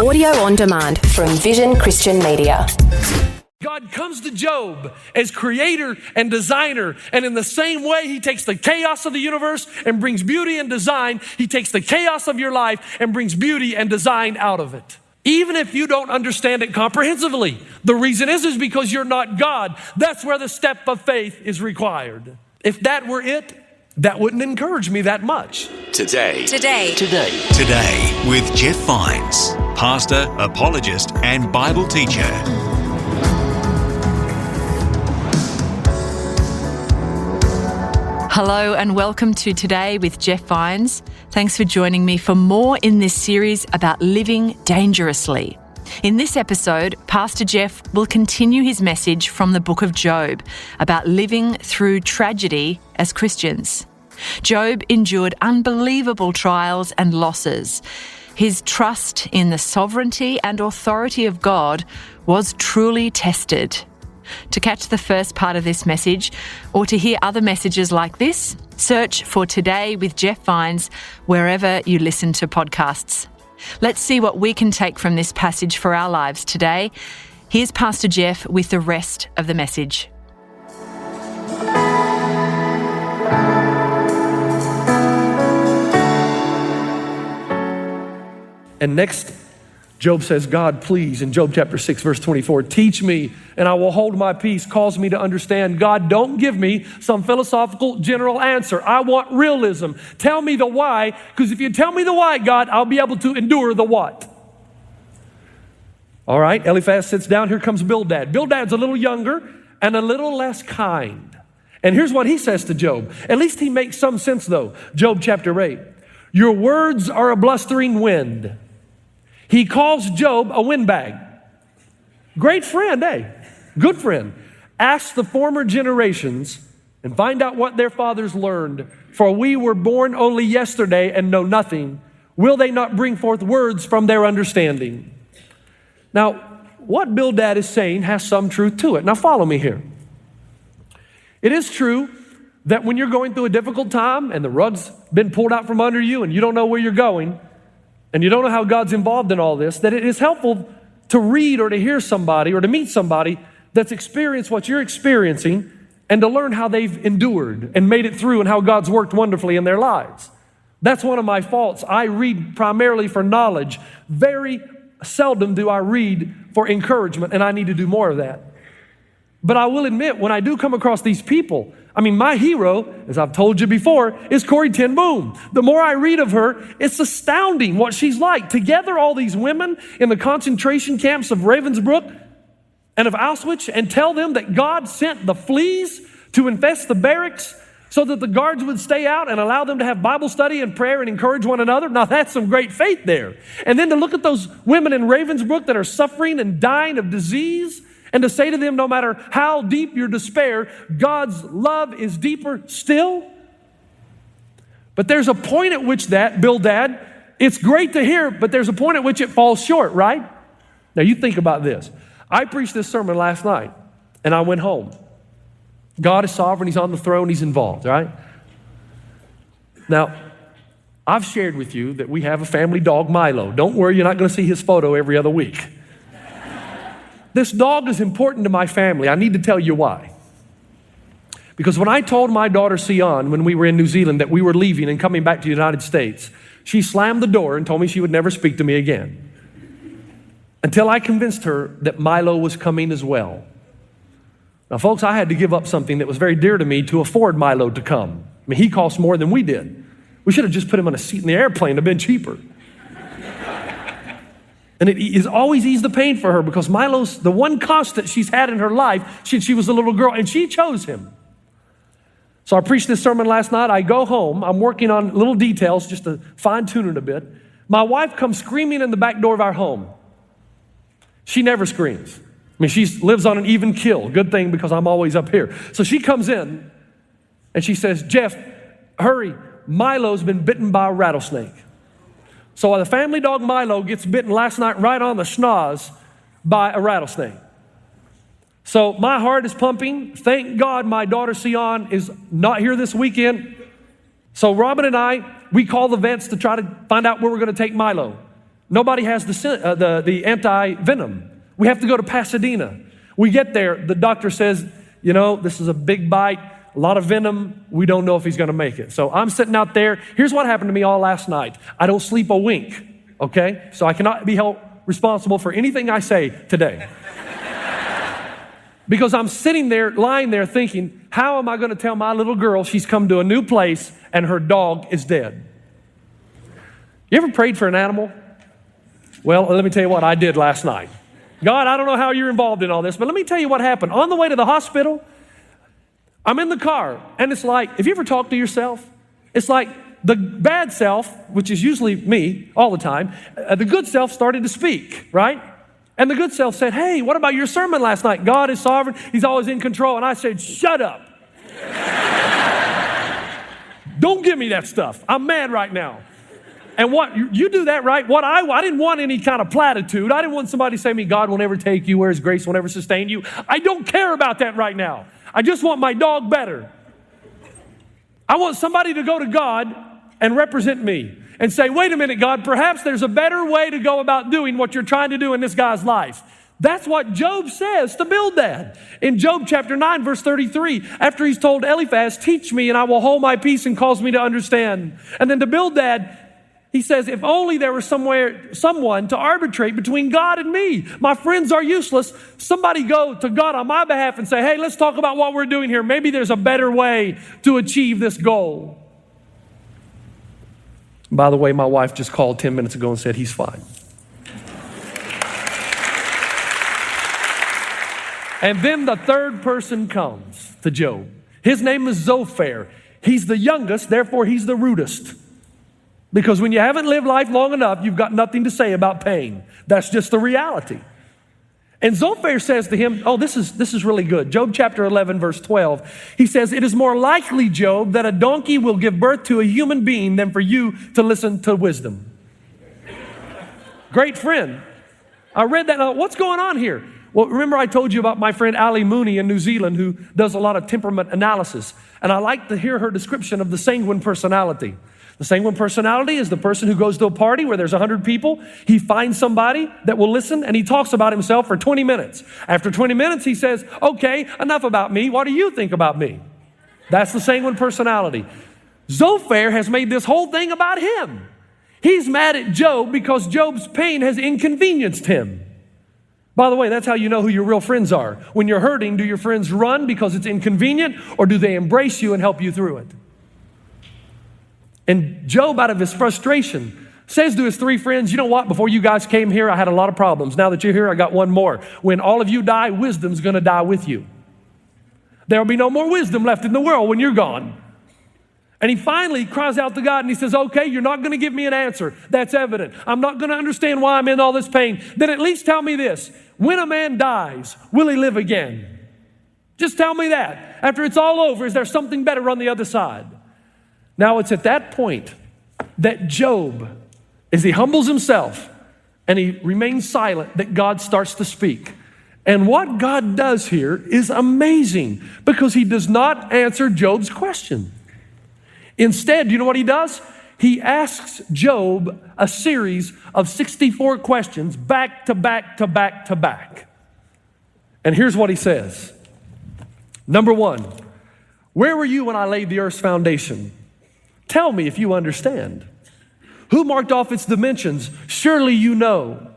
Audio on demand from Vision Christian Media. God comes to Job as creator and designer, and in the same way he takes the chaos of the universe and brings beauty and design, he takes the chaos of your life and brings beauty and design out of it. Even if you don't understand it comprehensively. The reason is because you're not God. That's where the step of faith is required. If that were it, that wouldn't encourage me that much. Today with Jeff Vines, pastor, apologist, and Bible teacher. Hello and welcome to Today with Jeff Vines. Thanks for joining me for more in this series about living dangerously. In this episode, Pastor Jeff will continue his message from the book of Job about living through tragedy as Christians. Job endured unbelievable trials and losses. His trust in the sovereignty and authority of God was truly tested. To catch the first part of this message or to hear other messages like this, search for Today with Jeff Vines wherever you listen to podcasts. Let's see what we can take from this passage for our lives today. Here's Pastor Jeff with the rest of the message. And next, Job says, God, please, in Job chapter 6, verse 24, teach me and I will hold my peace. Cause me to understand. God, don't give me some philosophical general answer. I want realism. Tell me the why, because if you tell me the why, God, I'll be able to endure the what. All right, Eliphaz sits down. Here comes Bildad. Bildad's a little younger and a little less kind. And here's what he says to Job. At least he makes some sense, though. Job chapter 8. Your words are a blustering wind. He calls Job a windbag. Great friend, eh? Good friend. Ask the former generations and find out what their fathers learned. For we were born only yesterday and know nothing. Will they not bring forth words from their understanding? Now, what Bildad is saying has some truth to it. Now, follow me here. It is true that when you're going through a difficult time and the rug's been pulled out from under you and you don't know where you're going, and you don't know how God's involved in all this, that it is helpful to read or to hear somebody or to meet somebody that's experienced what you're experiencing and to learn how they've endured and made it through and how God's worked wonderfully in their lives. That's one of my faults. I read primarily for knowledge. Very seldom do I read for encouragement, and I need to do more of that. But I will admit, when I do come across these people, my hero, as I've told you before, is Corrie ten Boom. The more I read of her, it's astounding what she's like. Together, all these women in the concentration camps of Ravensbrück and of Auschwitz, and tell them that God sent the fleas to infest the barracks so that the guards would stay out and allow them to have Bible study and prayer and encourage one another. Now, that's some great faith there. And then to look at those women in Ravensbrück that are suffering and dying of disease, and to say to them, no matter how deep your despair, God's love is deeper still. But there's a point at which that, Bildad, it's great to hear, but there's a point at which it falls short, right? Now you think about this. I preached this sermon last night, and I went home. God is sovereign, He's on the throne, He's involved, right? Now, I've shared with you that we have a family dog, Milo. Don't worry, you're not going to see his photo every other week. This dog is important to my family. I need to tell you why. Because when I told my daughter Sion when we were in New Zealand that we were leaving and coming back to the United States, she slammed the door and told me she would never speak to me again. Until I convinced her that Milo was coming as well. Now, folks, I had to give up something that was very dear to me to afford Milo to come. He cost more than we did. We should have just put him on a seat in the airplane. It would have been cheaper. And it has always eased the pain for her because Milo's the one constant she's had in her life since she was a little girl, and she chose him. So I preached this sermon last night. I go home. I'm working on little details just to fine-tune it a bit. My wife comes screaming in the back door of our home. She never screams. She lives on an even kill. Good thing because I'm always up here. So she comes in and she says, Jeff, hurry. Milo's been bitten by a rattlesnake. So the family dog Milo gets bitten last night right on the schnoz by a rattlesnake. So my heart is pumping. Thank God my daughter Sion is not here this weekend. So Robin and I, we call the vets to try to find out where we're going to take Milo. Nobody has the anti-venom. We have to go to Pasadena. We get there, the doctor says, this is a big bite, a lot of venom. We don't know if he's going to make it. So I'm sitting out there. Here's what happened to me all last night. I don't sleep a wink, okay? So I cannot be held responsible for anything I say today. Because I'm sitting there, lying there thinking, how am I going to tell my little girl she's come to a new place and her dog is dead? You ever prayed for an animal? Well, let me tell you what I did last night. God, I don't know how you're involved in all this, but let me tell you what happened. On the way to the hospital, I'm in the car, and it's like, have you ever talked to yourself? It's like the bad self, which is usually me all the time, the good self started to speak, right? And the good self said, hey, what about your sermon last night? God is sovereign. He's always in control. And I said, shut up. Don't give me that stuff. I'm mad right now. And what, you do that, right? What I didn't want any kind of platitude. I didn't want somebody to say to me, God will never take you where his grace will never sustain you. I don't care about that right now. I just want my dog better. I want somebody to go to God and represent me and say, wait a minute, God, perhaps there's a better way to go about doing what you're trying to do in this guy's life. That's what Job says to Bildad. In Job chapter 9, verse 33, after he's told Eliphaz, teach me and I will hold my peace and cause me to understand. And then to Bildad, he says, if only there was someone to arbitrate between God and me. My friends are useless. Somebody go to God on my behalf and say, hey, let's talk about what we're doing here. Maybe there's a better way to achieve this goal. By the way, my wife just called 10 minutes ago and said he's fine. And then the third person comes to Job. His name is Zophar. He's the youngest, therefore he's the rudest. Because when you haven't lived life long enough, you've got nothing to say about pain. That's just the reality. And Zophar says to him, this is really good. Job chapter 11, verse 12. He says, it is more likely, Job, that a donkey will give birth to a human being than for you to listen to wisdom. Great friend. I read that. What's going on here? Well, remember I told you about my friend Ali Mooney in New Zealand who does a lot of temperament analysis. And I like to hear her description of the sanguine personality. The sanguine personality is the person who goes to a party where there's 100 people. He finds somebody that will listen and he talks about himself for 20 minutes. After 20 minutes, he says, okay, enough about me. What do you think about me? That's the sanguine personality. Zophar has made this whole thing about him. He's mad at Job because Job's pain has inconvenienced him. By the way, that's how you know who your real friends are. When you're hurting, do your friends run because it's inconvenient, or do they embrace you and help you through it? And Job, out of his frustration, says to his three friends, you know what? Before you guys came here, I had a lot of problems. Now that you're here, I got one more. When all of you die, wisdom's going to die with you. There will be no more wisdom left in the world when you're gone. And he finally cries out to God and he says, okay, you're not going to give me an answer. That's evident. I'm not going to understand why I'm in all this pain. Then at least tell me this. When a man dies, will he live again? Just tell me that. After it's all over, is there something better on the other side? Now it's at that point that Job, as he humbles himself and he remains silent, that God starts to speak. And what God does here is amazing because he does not answer Job's question. Instead, you know what he does? He asks Job a series of 64 questions back to back to back to back. And here's what he says. Number one, where were you when I laid the earth's foundation? Tell me if you understand. Who marked off its dimensions? Surely you know.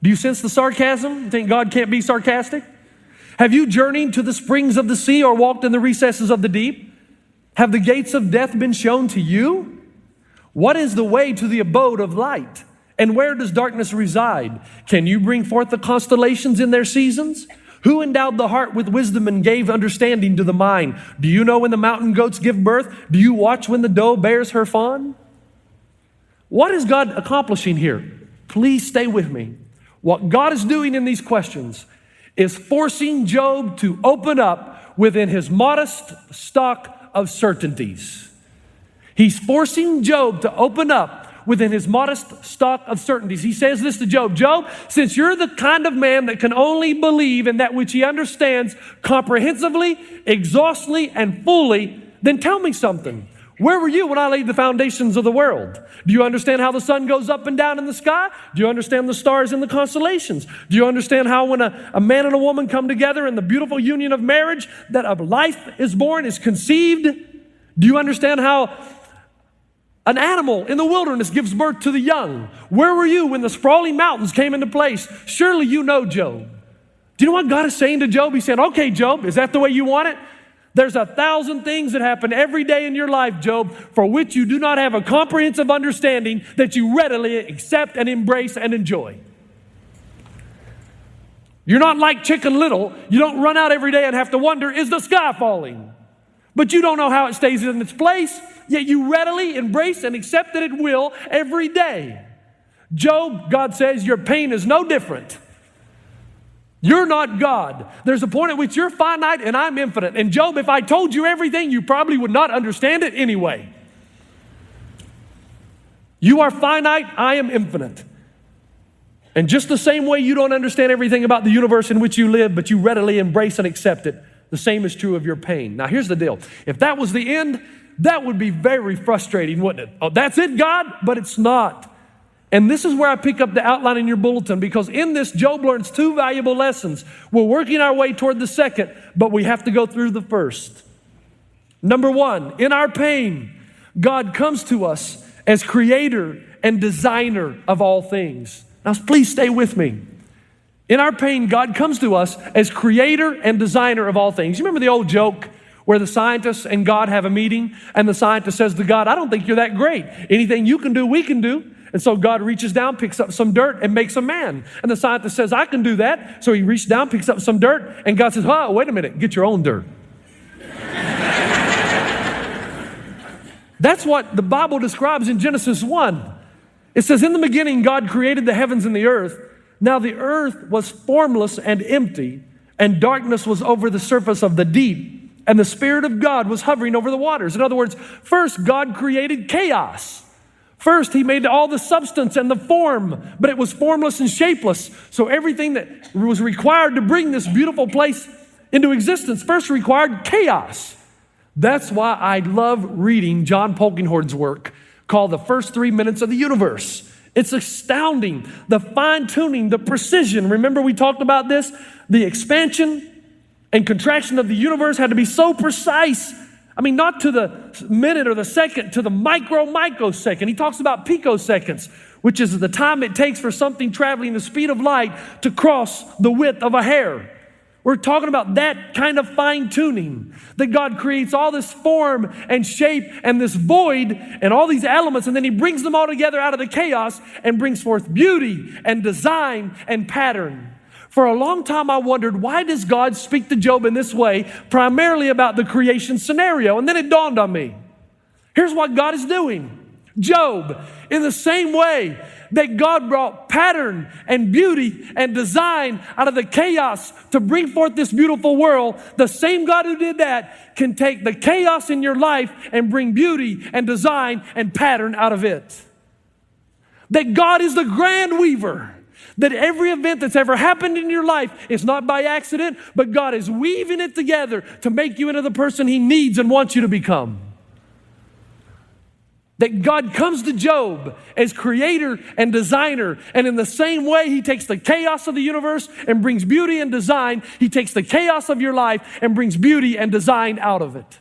Do you sense the sarcasm? You think God can't be sarcastic? Have you journeyed to the springs of the sea or walked in the recesses of the deep? Have the gates of death been shown to you? What is the way to the abode of light? And where does darkness reside? Can you bring forth the constellations in their seasons? Who endowed the heart with wisdom and gave understanding to the mind? Do you know when the mountain goats give birth? Do you watch when the doe bears her fawn? What is God accomplishing here? Please stay with me. What God is doing in these questions is forcing Job to open up within his modest stock of certainties. He's forcing Job to open up within his modest stock of certainties. He says this to Job, Job, since you're the kind of man that can only believe in that which he understands comprehensively, exhaustively, and fully, then tell me something. Where were you when I laid the foundations of the world? Do you understand how the sun goes up and down in the sky? Do you understand the stars in the constellations? Do you understand how when a man and a woman come together in the beautiful union of marriage, that a life is born, is conceived? Do you understand how an animal in the wilderness gives birth to the young? Where were you when the sprawling mountains came into place? Surely you know, Job. Do you know what God is saying to Job? He's saying, okay, Job, is that the way you want it? There's 1,000 things that happen every day in your life, Job, for which you do not have a comprehensive understanding that you readily accept and embrace and enjoy. You're not like Chicken Little. You don't run out every day and have to wonder, is the sky falling? But you don't know how it stays in its place, yet you readily embrace and accept that it will every day. Job, God says, your pain is no different. You're not God. There's a point at which you're finite and I'm infinite. And Job, if I told you everything, you probably would not understand it anyway. You are finite, I am infinite. And just the same way you don't understand everything about the universe in which you live, but you readily embrace and accept it, the same is true of your pain. Now here's the deal. If that was the end, that would be very frustrating, wouldn't it? Oh, that's it, God? But it's not. And this is where I pick up the outline in your bulletin, because in this, Job learns 2 valuable lessons. We're working our way toward the second, but we have to go through the first. Number 1, in our pain, God comes to us as creator and designer of all things. Now, please stay with me. In our pain, God comes to us as creator and designer of all things. You remember the old joke where the scientists and God have a meeting, and the scientist says to God, I don't think you're that great. Anything you can do, we can do. And so God reaches down, picks up some dirt, and makes a man. And the scientist says, I can do that. So he reaches down, picks up some dirt, and God says, oh, wait a minute, get your own dirt. That's what the Bible describes in Genesis 1. It says, in the beginning, God created the heavens and the earth. Now the earth was formless and empty, and darkness was over the surface of the deep, and the Spirit of God was hovering over the waters. In other words, first God created chaos. First, he made all the substance and the form, but it was formless and shapeless. So everything that was required to bring this beautiful place into existence first required chaos. That's why I love reading John Polkinghorne's work called The First 3 Minutes of the Universe. It's astounding, the fine-tuning, the precision. Remember we talked about this? The expansion and contraction of the universe had to be so precise. I mean, not to the minute or the second, to the microsecond. He talks about picoseconds, which is the time it takes for something traveling the speed of light to cross the width of a hair. We're talking about that kind of fine-tuning, that God creates all this form and shape and this void and all these elements, and then he brings them all together out of the chaos and brings forth beauty and design and pattern. For a long time, I wondered, why does God speak to Job in this way, primarily about the creation scenario? And then it dawned on me. Here's what God is doing. Job, in the same way that God brought pattern and beauty and design out of the chaos to bring forth this beautiful world, the same God who did that can take the chaos in your life and bring beauty and design and pattern out of it. That God is the grand weaver. That every event that's ever happened in your life is not by accident, but God is weaving it together to make you into the person he needs and wants you to become. That God comes to Job as creator and designer, and in the same way he takes the chaos of the universe and brings beauty and design, he takes the chaos of your life and brings beauty and design out of it.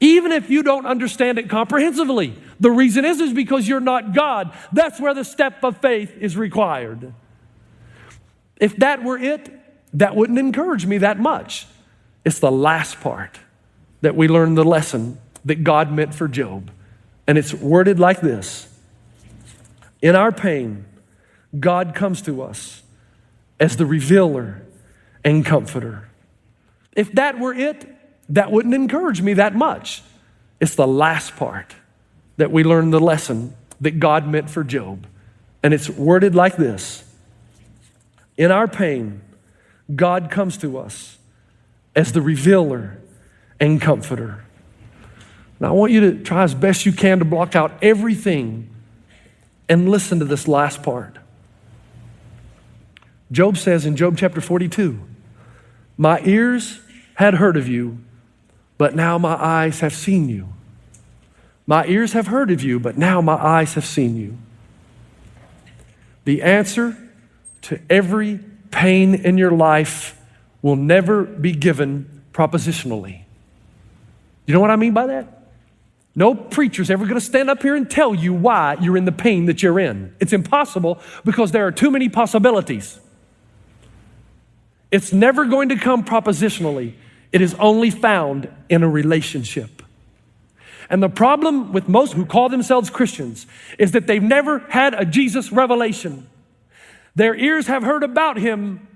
Even if you don't understand it comprehensively. The reason is because you're not God. That's where the step of faith is required. If that were it, that wouldn't encourage me that much. It's the last part that we learn the lesson that God meant for Job. And it's worded like this. In our pain, God comes to us as the revealer and comforter. If that were it, that wouldn't encourage me that much. It's the last part that we learn the lesson that God meant for Job. And it's worded like this. In our pain, God comes to us as the revealer and comforter. Now I want you to try as best you can to block out everything and listen to this last part. Job says in Job chapter 42, my ears had heard of you, but now my eyes have seen you. My ears have heard of you, but now my eyes have seen you. The answer to every pain in your life will never be given propositionally. You know what I mean by that? No preacher's ever going to stand up here and tell you why you're in the pain that you're in. It's impossible because there are too many possibilities. It's never going to come propositionally. It is only found in a relationship. And the problem with most who call themselves Christians is that they've never had a Jesus revelation. Their ears have heard about him,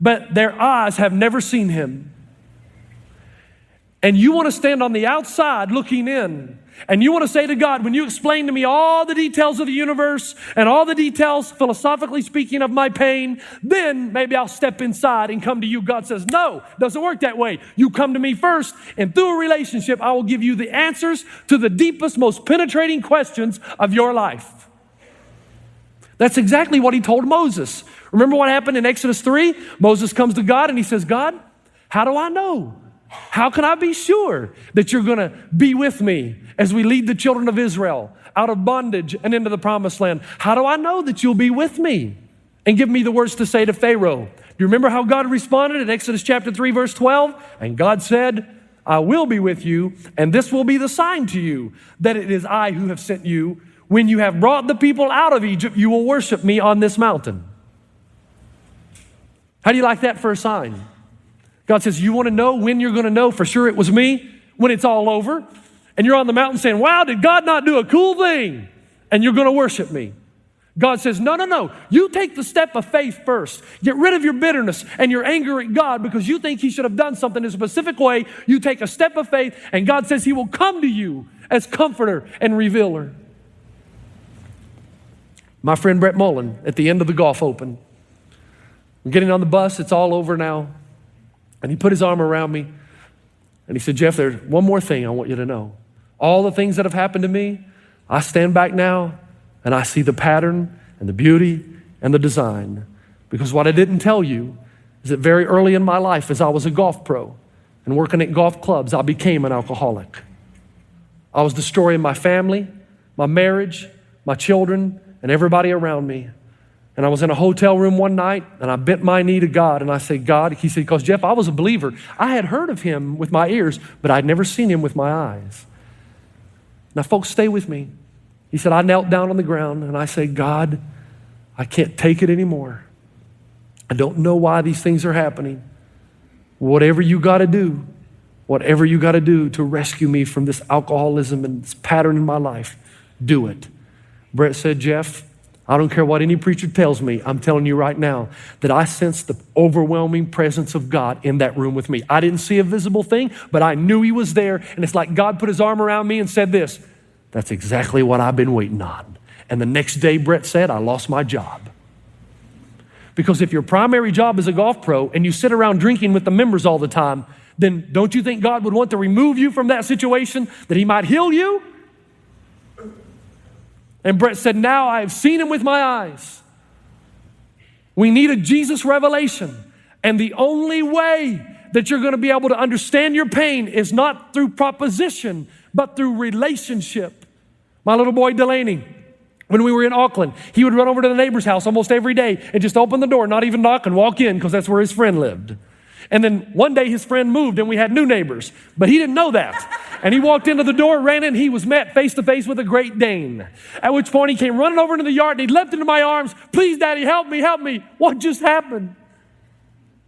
but their eyes have never seen him. And you want to stand on the outside looking in, and you want to say to God, when you explain to me all the details of the universe and all the details, philosophically speaking, of my pain, then maybe I'll step inside and come to you. God says, no, doesn't work that way. You come to me first, and through a relationship, I will give you the answers to the deepest, most penetrating questions of your life. That's exactly what he told Moses. Remember what happened in Exodus 3? Moses comes to God and he says, God, how do I know? How can I be sure that you're going to be with me as we lead the children of Israel out of bondage and into the promised land? How do I know that you'll be with me? And give me the words to say to Pharaoh. Do you remember how God responded in Exodus chapter 3, verse 12? And God said, I will be with you, and this will be the sign to you that it is I who have sent you. When you have brought the people out of Egypt, you will worship me on this mountain. How do you like that for a sign? God says, you want to know when you're going to know for sure it was me? When it's all over. And you're on the mountain saying, wow, did God not do a cool thing? And you're going to worship me. God says, no. You take the step of faith first. Get rid of your bitterness and your anger at God because you think he should have done something in a specific way. You take a step of faith and God says he will come to you as comforter and revealer. My friend Brett Mullen at the end of the Golf Open. I'm getting on the bus. It's all over now. And he put his arm around me and he said, Jeff, there's one more thing I want you to know. All the things that have happened to me, I stand back now and I see the pattern and the beauty and the design. Because what I didn't tell you is that very early in my life, as I was a golf pro and working at golf clubs, I became an alcoholic. I was destroying my family, my marriage, my children, and everybody around me. And I was in a hotel room one night and I bent my knee to God and I said, God, he said, because Jeff, I was a believer. I had heard of him with my ears, but I'd never seen him with my eyes. Now folks, stay with me. He said, I knelt down on the ground and I said, God, I can't take it anymore. I don't know why these things are happening. Whatever you got to do to rescue me from this alcoholism and this pattern in my life, do it. Brett said, Jeff, I don't care what any preacher tells me. I'm telling you right now that I sensed the overwhelming presence of God in that room with me. I didn't see a visible thing, but I knew he was there. And it's like God put his arm around me and said this, that's exactly what I've been waiting on. And the next day, Brett said, I lost my job. Because if your primary job is a golf pro and you sit around drinking with the members all the time, then don't you think God would want to remove you from that situation, that he might heal you? And Brett said, now I have seen him with my eyes. We need a Jesus revelation. And the only way that you're going to be able to understand your pain is not through proposition, but through relationship. My little boy Delaney, when we were in Auckland, he would run over to the neighbor's house almost every day and just open the door, not even knock, and walk in because that's where his friend lived. And then one day his friend moved and we had new neighbors, but he didn't know that. And he walked into the door, ran in, he was met face to face with a Great Dane. At which point he came running over into the yard and he leapt into my arms. Please, Daddy, help me. What just happened?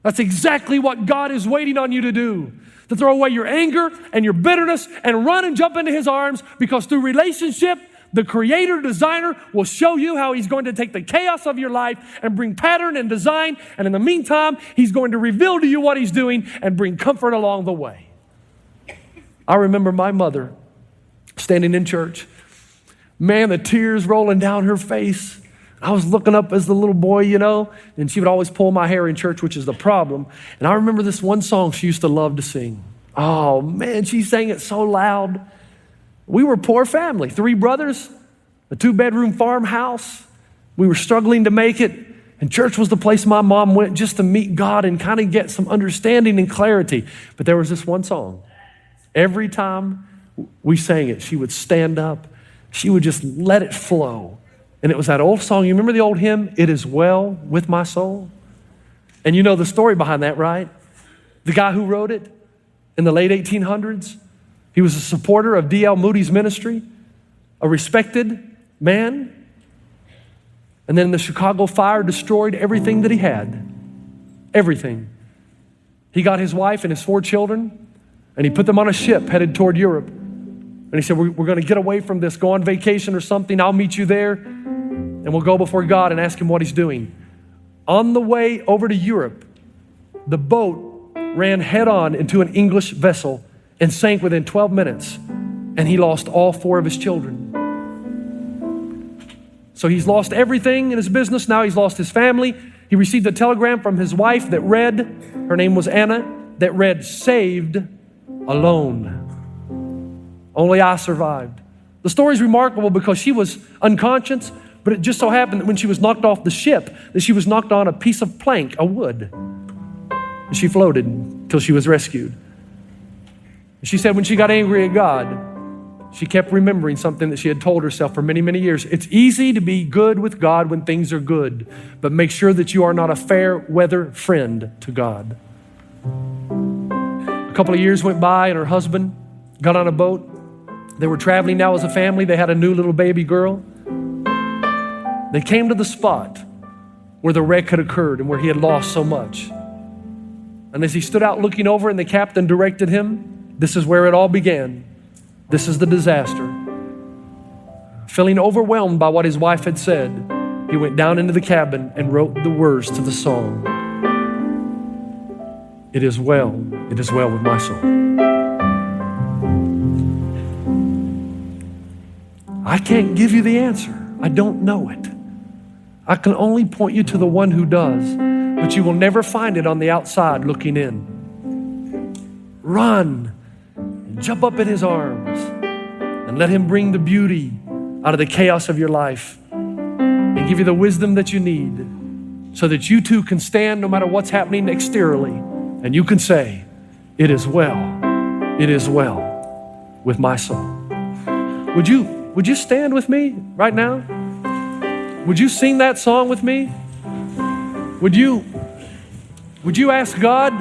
That's exactly what God is waiting on you to do. To throw away your anger and your bitterness and run and jump into his arms, because through relationship, the creator, designer will show you how he's going to take the chaos of your life and bring pattern and design. And in the meantime, he's going to reveal to you what he's doing and bring comfort along the way. I remember my mother standing in church. Man, the tears rolling down her face. I was looking up as the little boy, and she would always pull my hair in church, which is the problem. And I remember this one song she used to love to sing. Oh man, she sang it so loud. We were a poor family, 3 brothers, a 2-bedroom farmhouse. We were struggling to make it, and church was the place my mom went just to meet God and kind of get some understanding and clarity. But there was this one song. Every time we sang it. She would stand up. She would just let it flow. And it was that old song. You remember the old hymn, It Is Well With My Soul? And you know the story behind that, right? The guy who wrote it in the late 1800s, he was a supporter of D.L. Moody's ministry, a respected man. And then the Chicago fire destroyed everything that he had. Everything. He got his wife and his 4 children, and he put them on a ship headed toward Europe. And he said, we're going to get away from this, go on vacation or something. I'll meet you there, and we'll go before God and ask him what he's doing. On the way over to Europe, the boat ran head on into an English vessel and sank within 12 minutes, and he lost all 4 of his children. So he's lost everything in his business. Now he's lost his family. He received a telegram from his wife that read, her name was Anna, that read, saved alone. Only I survived. The story is remarkable because she was unconscious, but it just so happened that when she was knocked off the ship, that she was knocked on a piece of plank, a wood. And she floated until she was rescued. And she said when she got angry at God, she kept remembering something that she had told herself for many, many years. It's easy to be good with God when things are good, but make sure that you are not a fair weather friend to God. A couple of years went by and her husband got on a boat. They were traveling now as a family. They had a new little baby girl. They came to the spot where the wreck had occurred and where he had lost so much. And as he stood out looking over and the captain directed him, this is where it all began. This is the disaster. Feeling overwhelmed by what his wife had said, he went down into the cabin and wrote the words to the song. It is well with my soul. I can't give you the answer. I don't know it. I can only point you to the one who does, but you will never find it on the outside looking in. Run and jump up in his arms and let him bring the beauty out of the chaos of your life and give you the wisdom that you need so that you too can stand no matter what's happening exteriorly and you can say, it is well with my soul. Would you stand with me right now? Would you sing that song with me? Would you ask God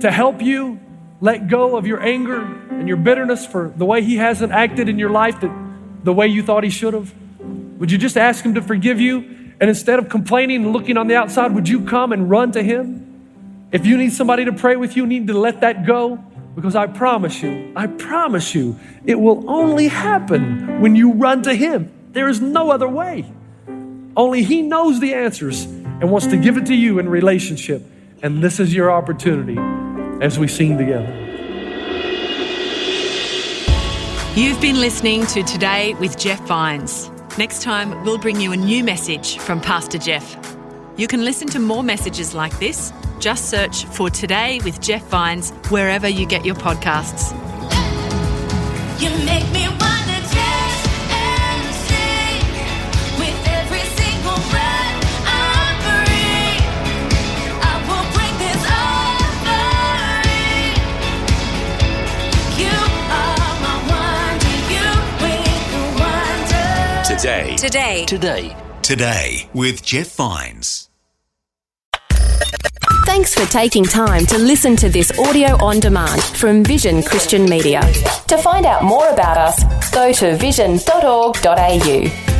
to help you let go of your anger and your bitterness for the way he hasn't acted in your life the way you thought he should have? Would you just ask him to forgive you? And instead of complaining and looking on the outside, would you come and run to him? If you need somebody to pray with you, you need to let that go. Because I promise you, it will only happen when you run to him. There is no other way. Only he knows the answers and wants to give it to you in relationship. And this is your opportunity as we sing together. You've been listening to Today with Jeff Vines. Next time, we'll bring you a new message from Pastor Jeff. You can listen to more messages like this. Just search for Today with Jeff Vines wherever you get your podcasts. You make me wanna dance and sing with every single breath I breathe. I will bring this offering. You are my wonder, you with the wonder. Today with Jeff Vines. Thanks for taking time to listen to this audio on demand from Vision Christian Media. To find out more about us, go to vision.org.au.